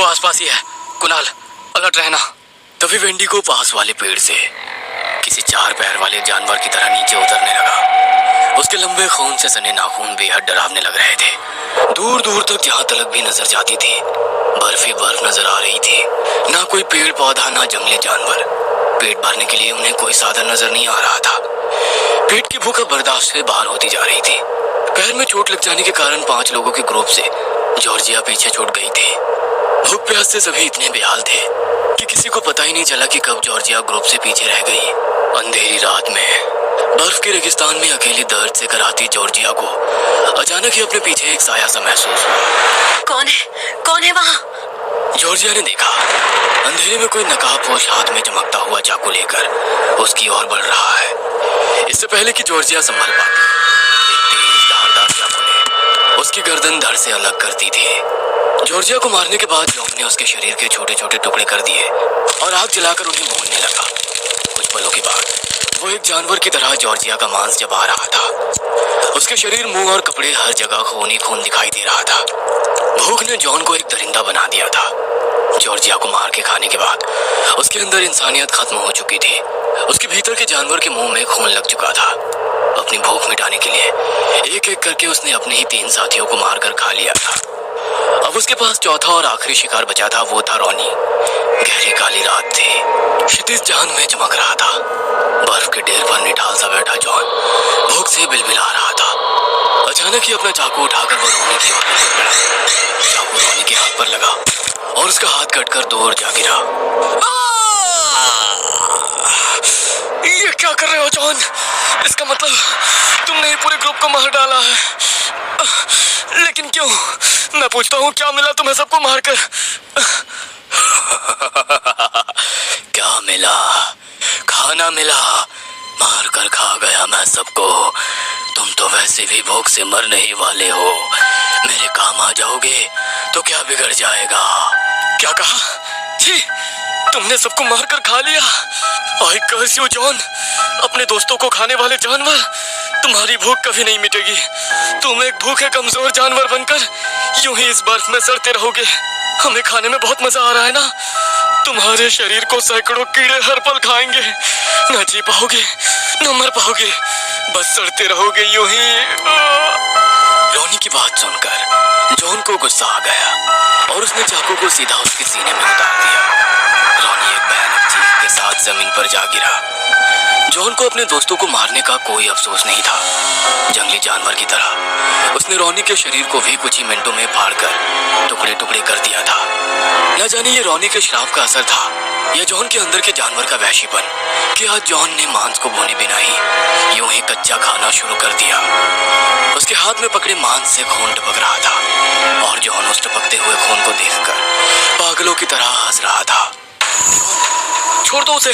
वो आसपास ही है। कुणाल, अलर्ट रहना। तभी वेंडी को पास वाले पेड़ से किसी चार पैर वाले जानवर की तरह नीचे उतरने लगा। उसके लंबे खून से सने नाखून बेहद डरावने लग रहे थे। दूर दूर तक जहाँ तलक भी नजर जाती थी बर्फ ही बर्फ नजर आ रही थी। ना कोई पेड़ पौधा, ना जंगली जानवर। पेट भरने के लिए उन्हें कोई साधन नजर नहीं आ रहा था। पेट की भूख बर्दाश्त से बाहर होती जा रही थी। पैर में चोट लग जाने के कारण 5 लोगों के ग्रुप से जॉर्जिया पीछे छूट गई थी। भूख प्यास से सभी इतने बेहाल थे कि किसी को पता ही नहीं चला कि कब जॉर्जिया ग्रुप से पीछे रह गई। अंधेरी रात में बर्फ के रेगिस्तान में अकेली दर्द से कराती जॉर्जिया को अचानक ही अपने पीछे एक साया सा महसूस हुआ। कौन है वहाँ? जॉर्जिया ने देखा अंधेरे में कोई नकाबपोश हाथ में चमकता हुआ चाकू लेकर उसकी ओर बढ़ रहा है। इससे पहले कि जॉर्जिया संभल पाती, एक तेज धारदार चाकू ने उसकी गर्दन धड़ से अलग कर दी थी। जॉर्जिया को मारने के बाद जॉन ने उसके शरीर के छोटे छोटे टुकड़े कर दिए और आग जलाकर उन्हें भूनने लगा। कुछ पलों के बाद वो एक जानवर की तरह जॉर्जिया का मांस चबा रहा था। उसके शरीर, मुंह और कपड़े हर जगह खून ही खून दिखाई दे रहा था। भूख ने जॉन को एक दरिंदा बना दिया था। जॉर्जिया को मार के खाने के बाद उसके अंदर इंसानियत खत्म हो चुकी थी। उसके भीतर के जानवर के मुंह में खून लग चुका था। अपनी भूख मिटाने के लिए एक एक करके उसने अपने ही 3 साथियों को मारकर खा लिया था। अब उसके पास चौथा और आखिरी शिकार बचा था, वो था रॉनी। गहरी काली रात थी, क्षितिज चांद में चमक रहा था। बर्फ के ढेर पर निठाल सा बैठा जॉन भूख से बिलबिला रहा था। अचानक ही अपना चाकू उठाकर वो रॉनी की ओर बढ़ा। चाकू रॉनी के हाथ पर लगा और उसका हाथ कटकर दूर जा गिरा। ये क्या कर रहे हो जॉन? इसका मतलब तुमने पूरे ग्रुप को मार डाला है। लेकिन क्यों? मैं पूछता हूँ, क्या मिला तुम्हें सबको मारकर? क्या मिला? खाना मिला। मार कर खा गया मैं सबको। तुम तो वैसे भी भूख से मरने ही वाले हो। मेरे काम आ जाओगे तो क्या बिगड़ जाएगा? क्या कहा? जी, तुमने सबको मारकर खा लिया। आई कर्स यू जॉन, अपने दोस्तों को खाने वाले जानवर। तुम्हारी भूख कभी नहीं मिटेगी। तुम एक भूखे कमजोर जानवर बनकर यूं ही इस बर्फ में सड़ते रहोगे। हमें खाने में बहुत मजा आ रहा है ना। तुम्हारे शरीर को सैकड़ों कीड़े हर पल खाएंगे। न जी पाओगे, न मर पाओगे, बस सड़ते रहोगे यूं ही। रोनी की बात सुनकर जॉन को गुस्सा आ गया और उसने चाकू को सीधा उसके सीने में उतार दिया। रोनी एक भयानक चीख के साथ जमीन पर जा गिरा। जॉन को अपने दोस्तों को मारने का कोई अफसोस नहीं था। जंगली जानवर की तरह उसने रोनी के शरीर को भी कुछ ही मिनटों में फाड़कर टुकड़े टुकड़े कर दिया था। न जाने ये रोनी के श्राप का असर था या जॉन के अंदर के जानवर का वहशीपन कि आज जॉन ने मांस को भुने बिना ही यूं ही कच्चा खाना शुरू कर दिया। उसके हाथ में पकड़े मांस से खून टपक रहा था और जॉन उस टपकते हुए खून को देखकर पागलों की तरह हंस रहा था। छोड़ दो उसे,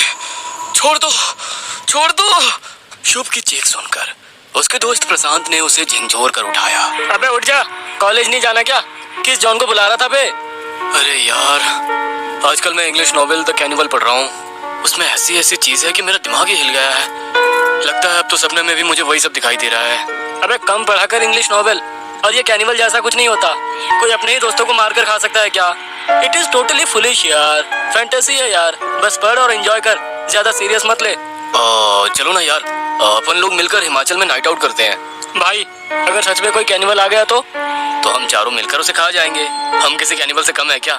छोड़ दो, छोड़ दो। शुभ की चीख सुनकर उसके दोस्त प्रशांत ने उसे झिंझोर कर उठाया। अबे उठ जा, कॉलेज नहीं जाना क्या? किस जॉन को बुला रहा था बे? अरे यार, आजकल मैं इंग्लिश नॉवेल द कैनिबल पढ़ रहा हूँ। उसमें ऐसी ऐसी चीज है कि मेरा दिमाग ही हिल गया है। लगता है अब तो सपने में भी मुझे वही सब दिखाई दे रहा है। अबे कम पढ़ा कर इंग्लिश नॉवेल। और ये कैनिबल जैसा कुछ नहीं होता। कोई अपने ही दोस्तों को मारकर खा सकता है क्या? इट इज टोटली फुलिश यार, फैंटेसी है यार। बस पढ़ और एंजॉय कर, ज्यादा सीरियस मत ले। चलो ना यार, अपन लोग मिलकर हिमाचल में नाइट आउट करते हैं। भाई अगर सच में कोई कैनिबल आ गया तो हम चारों मिलकर उसे खा जाएंगे। हम किसी कैनिबल से कम है क्या?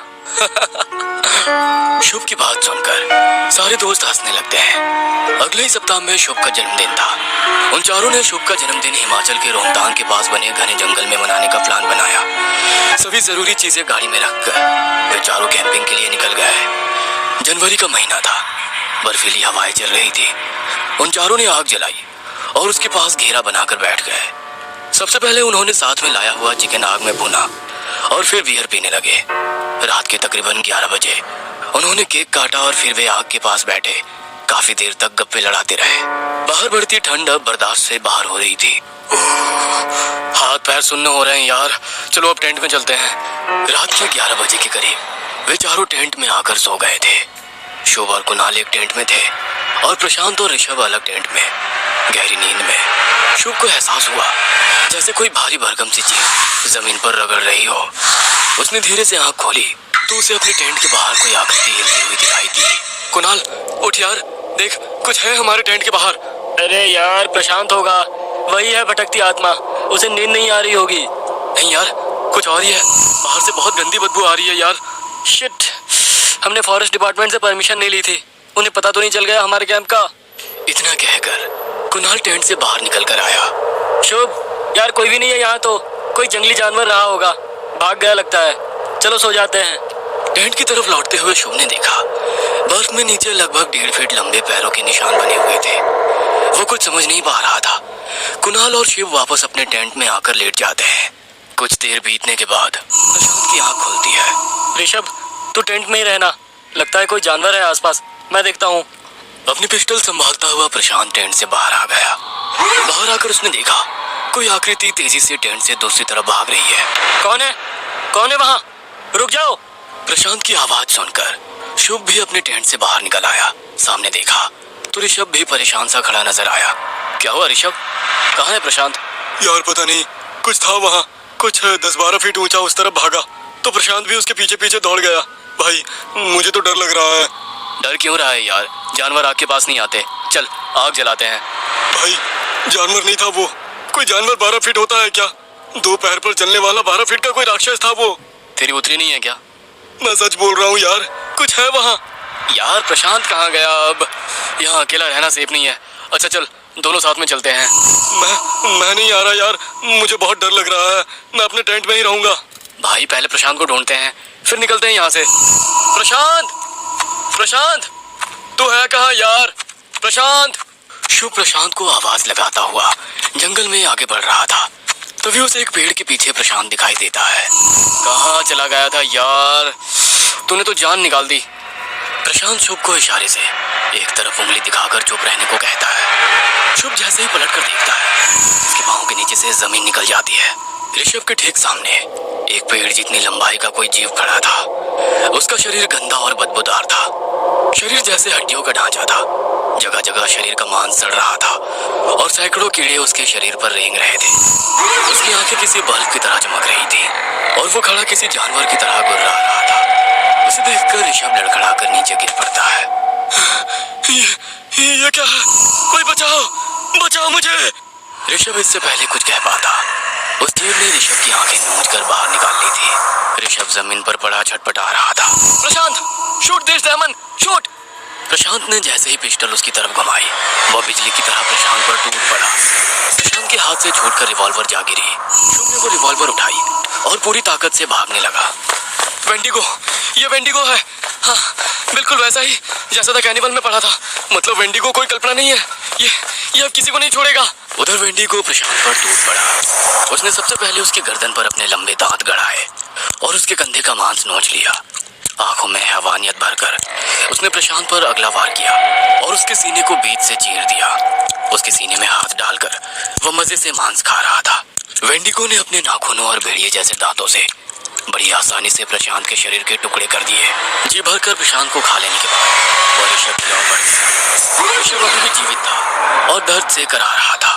शुभ की बात सुनकर सारे दोस्त हंसने लगते हैं। अगले ही सप्ताह में शुभ का जन्मदिन था। उन चारों ने शुभ का जन्मदिन हिमाचल के रोहतांग के पास बने घने जंगल में मनाने का प्लान बनाया। सभी जरूरी चीजें गाड़ी में रखकर वे चारों कैंपिंग के लिए निकल गए। जनवरी का महीना था, बर्फीली हवाएं चल रही थी। उन चारों ने आग जलाई और उसके पास घेरा बनाकर बैठ गए। सबसे पहले उन्होंने साथ में लाया हुआ चिकन आग में भुना और फिर बियर पीने लगे। रात के तकरीबन 11 बजे उन्होंने केक काटा और फिर वे आग के पास बैठे काफी देर तक गप्पे लड़ाते रहे। बाहर बढ़ती ठंड अब बर्दाश्त से बाहर हो रही थी। हाथ पैर सुन्न हो रहे हैं यार, चलो अब टेंट में चलते हैं। रात के 11 बजे के करीब वे चारों टेंट में आकर सो गए थे। शुभ और कुणाल एक टेंट में थे और प्रशांत और ऋषभ अलग टेंट में। गहरी नींद में शुभ को एहसास हुआ जैसे कोई भारी भरकम सी चीज जमीन पर रगड़ रही हो। उसने धीरे से आंख खोली तो उसे अपने टेंट के बाहर कोई आकृति हिलती हुई दिखाई दी। कुणाल उठ यार, देख कुछ है हमारे टेंट के बाहर। अरे यार प्रशांत होगा, वही है भटकती आत्मा, उसे नींद नहीं आ रही होगी। नहीं यार कुछ और ही है, बाहर से बहुत गंदी बदबू आ रही है यार। शिट, हमने फॉरेस्ट डिपार्टमेंट से परमिशन नहीं ली थी, उन्हें पता तो नहीं चल गया हमारे कैंप का। इतना कहकर कुणाल टेंट से बाहर निकल कर आया। शुभ यार कोई भी नहीं है यहाँ, तो कोई जंगली जानवर रहा होगा, भाग गया लगता है, चलो सो जाते हैं। टेंट की तरफ लौटते हुए शुभ ने देखा बर्फ में नीचे लगभग 1.5 फीट लंबे पैरों के निशान बने हुए थे। वो कुछ समझ नहीं पा रहा था। कुणाल और शिव वापस अपने टेंट में आकर लेट जाते हैं। कुछ देर बीतने के बाद प्रशांत की आंख खुलती है। ऋषभ तू टेंट में ही रहना, लगता है कोई जानवर है आसपास, मैं देखता हूँ। अपनी पिस्टल संभालता हुआ प्रशांत टेंट से बाहर आ गया। बाहर आकर उसने देखा कोई आकृति तेजी से टेंट से दूसरी तरफ भाग रही है। कौन है, कौन है वहाँ, रुक जाओ। प्रशांत की आवाज सुनकर शुभ भी अपने टेंट से बाहर निकल आया। सामने देखा तो ऋषभ भी परेशान सा खड़ा नजर आया। क्या हुआ ऋषभ, कहाँ है प्रशांत? यार पता नहीं, कुछ था वहाँ, कुछ 10-12 फीट ऊंचा उस तरफ भागा, तो प्रशांत भी उसके पीछे पीछे दौड़ गया। भाई मुझे तो डर लग रहा है। डर क्यों रहा है यार, जानवर आग के पास नहीं आते, चल आग जलाते हैं। भाई जानवर नहीं था वो, कोई जानवर 12 फीट होता है क्या? 2 पैर पर चलने वाला 12 फीट का कोई राक्षस था वो। तेरी उतरी नहीं है क्या? मैं सच बोल रहा हूँ यार, कुछ है वहाँ। यार प्रशांत कहाँ गया अब, यहाँ अकेला रहना सेफ नहीं है। अच्छा चल दोनों साथ में चलते हैं। मैं नहीं आ रहा यार, मुझे बहुत डर लग रहा है, मैं अपने टेंट में ही रहूंगा। भाई पहले प्रशांत को ढूंढते हैं फिर निकलते हैं यहाँ से। प्रशांत, प्रशांत तू है कहाँ यार, प्रशांत। शुभ प्रशांत को आवाज लगाता हुआ जंगल में आगे बढ़ रहा था। तभी उसे एक पेड़ के पीछे प्रशांत दिखाई देता है। कहाँ चला गया था यार, तूने तो जान निकाल दी। प्रशांत शुभ को इशारे से एक तरफ उंगली दिखाकर चुप रहने को कहता है। शुभ जैसे ही पलट कर देखता है उसके पांव के नीचे से जमीन निकल जाती है। ऋषभ के ठीक सामने एक पेड़ जितनी लंबाई का कोई जीव खड़ा था। उसका शरीर गंदा और बदबूदार था, शरीर जैसे हड्डियों का ढांचा था, जगह जगह शरीर का मांस सड़ रहा था और सैकड़ों कीड़े उसके शरीर पर रेंग रहे थे। उसकी आंखें किसी बल्ब की तरह चमक रही थी और वो खड़ा किसी जानवर की तरह गुर्रा रहा था। उसे देखकर ऋषभ लड़खड़ाकर नीचे गिर पड़ता है। ये क्या है? कोई बचाओ, बचाओ मुझे। ऋषभ इससे पहले कुछ कह पाता उस तीर ने ऋषभ की आंखें नोच कर बाहर निकाल ली थी। ऋषभ जमीन पर पड़ा छटपटा रहा था। प्रशांत शूट दिस डेमन, शूट। प्रशांत ने जैसे ही पिस्टल उसकी तरफ घुमाई वह बिजली की तरह प्रशांत पर टूट पड़ा। प्रशांत के हाथ से छूटकर रिवॉल्वर जा गिरी। शुभ ने वो रिवॉल्वर उठाई और पूरी ताकत से भागने लगा। वेंडिगो, ये वेंडिगो है। हाँ बिल्कुल वैसा ही जैसा था कैनिवल में पढ़ा था। मतलब वेंडिगो कोई कल्पना नहीं है, ये अब किसी को नहीं छोड़ेगा। उधर वेंडिगो प्रशांत पर टूट पड़ा। उसने सबसे पहले उसके गर्दन पर अपने लंबे दांत गड़ाए और उसके कंधे का मांस नोच लिया। आंखों में हैवानियत भरकर उसने प्रशांत पर अगला वार किया और उसके सीने को बीच से चीर दिया। उसके सीने में हाथ डालकर वह मजे से मांस खा रहा था। वेंडिगो ने अपने नाखूनों और भेड़िए जैसे दांतों से बड़ी आसानी से प्रशांत के शरीर के टुकड़े कर दिए। जी भरकर प्रशांत को खा लेने के बाद वह ऋषभ की ओर बढ़। ऋषभ अभी भी जीवित था और दर्द से करा रहा था।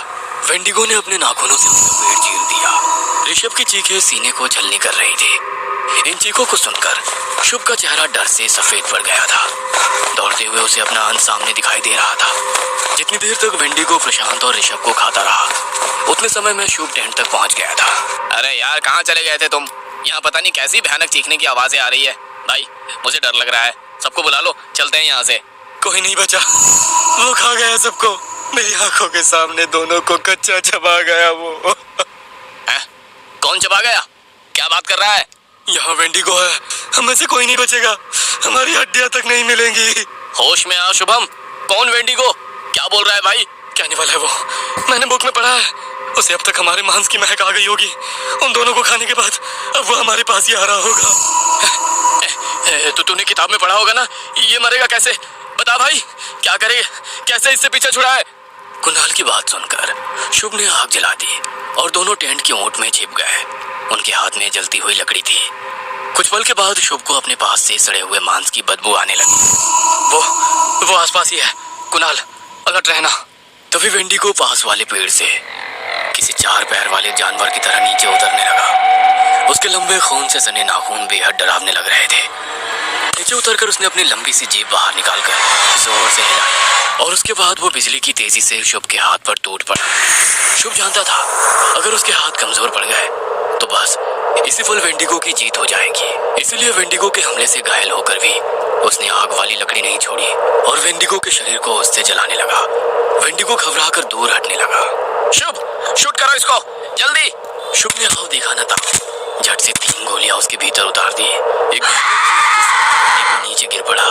वेंडिगो ने अपने नाखूनों से उसका पेट चीर दिया। ऋषभ की चीखें सीने को छलनी कर रही थी। इन चीखों को सुनकर शुभ का चेहरा डर से सफेद पड़ गया था। दौड़ते हुए उसे अपना अंत सामने दिखाई दे रहा था। जितनी देर तक वेंडिगो प्रशांत और ऋषभ को खाता रहा उतने समय में शुभ टेंट तक पहुंच गया था। अरे यार कहाँ चले गए थे तुम? यहाँ पता नहीं कैसी भयानक चीखने की आवाजें आ रही है। भाई मुझे डर लग रहा है, सबको बुला लो, चलते हैं यहाँ से। कोई नहीं बचा, वो खा गया सबको। मेरी आंखों के सामने दोनों को कच्चा चबा गया वो। है? कौन चबा गया? क्या बात कर रहा है? यहाँ वेंडिगो है, हमें से कोई नहीं बचेगा, हमारी हड्डियां तक नहीं मिलेंगी। होश में आ शुभम, कौन वेंडिगो? क्या बोल रहा है भाई? कैनिवल है वो, मैंने बुक में पढ़ा है। उसे अब तक हमारे मांस की महक आ गई होगी। उन दोनों को खाने के बाद अब वो हमारे पास ही आ रहा होगा। तो तूने किताब में पढ़ा होगा ना, ये मरेगा कैसे? बता भाई, क्या करे, कैसे इससे पीछे छुड़ाए? कुणाल की बात सुनकर शुभ ने आग जला दी और दोनों टेंट की ओट में छिप गए। उनके हाथ में जलती हुई लकड़ी थी। कुछ पल के बाद शुभ को अपने पास से सड़े हुए मांस की बदबू आने लगी। वो आसपास ही है, कुणाल अलर्ट रहना। तभी वेंडिगो पास वाले पेड़ से किसी 4 पैर वाले जानवर की तरह नीचे उतरने लगा। उसके लंबे खून से सने नाखून बेहद डरावने लग रहे थे। नीचे उतरकर उसने अपनी लंबी सी जीभ बाहर निकालकर जोर से हिलाई और उसके बाद वो बिजली की तेजी से शुभ के हाथ पर टूट पड़ा। शुभ जानता था अगर उसके हाथ कमजोर पड़ गए तो बस इसी पल वेंडिगो की जीत हो जाएगी। इसलिए वेंडिगो के हमले से घायल होकर भी उसने आग वाली लकड़ी नहीं छोड़ी और वेंडिगो के शरीर को उससे जलाने लगा। वेंडिगो घबराकर दूर हटने लगा। शुभ, शूट करो इसको जल्दी। शुभ ने आव देखा न था, झट से 3 गोलियां उसके भीतर उतार दी। एक वेंडिगो नीचे गिर पड़ा।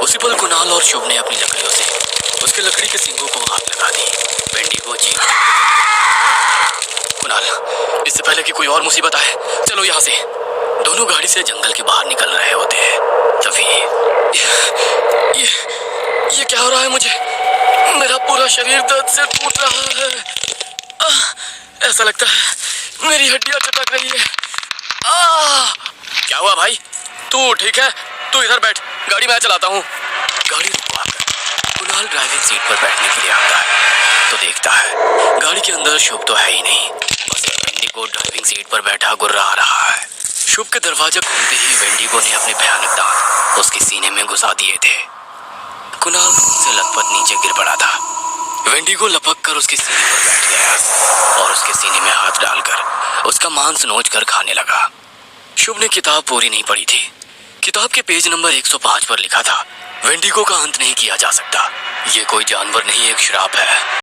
उसी पल कुणाल और शुभ ने अपनी लकड़ियों से उसके लकड़ी के सींगों को आग लगा दी। वेंडिगो जीत। कुणाल, इससे पहले कि कोई और मुसीबत आए चलो यहाँ से। दोनों गाड़ी से जंगल के बाहर निकल रहे होते हैं तभी ये क्या हो रहा है मुझे? मेरा पूरा शरीर दर्द से टूट रहा है। ऐसा लगता है मेरी हड्डियां चटक रही है। क्या हुआ भाई? तू ठीक है? तू इधर बैठ, गाड़ी मैं चलाता हूँ। गाड़ी रुकवाकर कुणाल ड्राइविंग सीट पर बैठने के लिए आता है तो देखता है गाड़ी के अंदर शुभ तो है ही नहीं, बस वेंडिगो ड्राइविंग सीट पर बैठा गुर्रा रहा है। शुभ के दरवाजा खोलते ही वेंडिगो ने अपने भयानक दांत उसके सीने में घुसा दिए थे। कुणाल से लथपथ नीचे गिर पड़ा था। वेंडिगो लपक कर उसके सीने पर बैठ गया और उसके सीने में हाथ डालकर उसका मांस नोच कर खाने लगा। शुभ ने किताब पूरी नहीं पढ़ी थी। किताब के पेज नंबर 105 पर लिखा था, वेंडिगो का अंत नहीं किया जा सकता। ये कोई जानवर नहीं, एक श्राप है।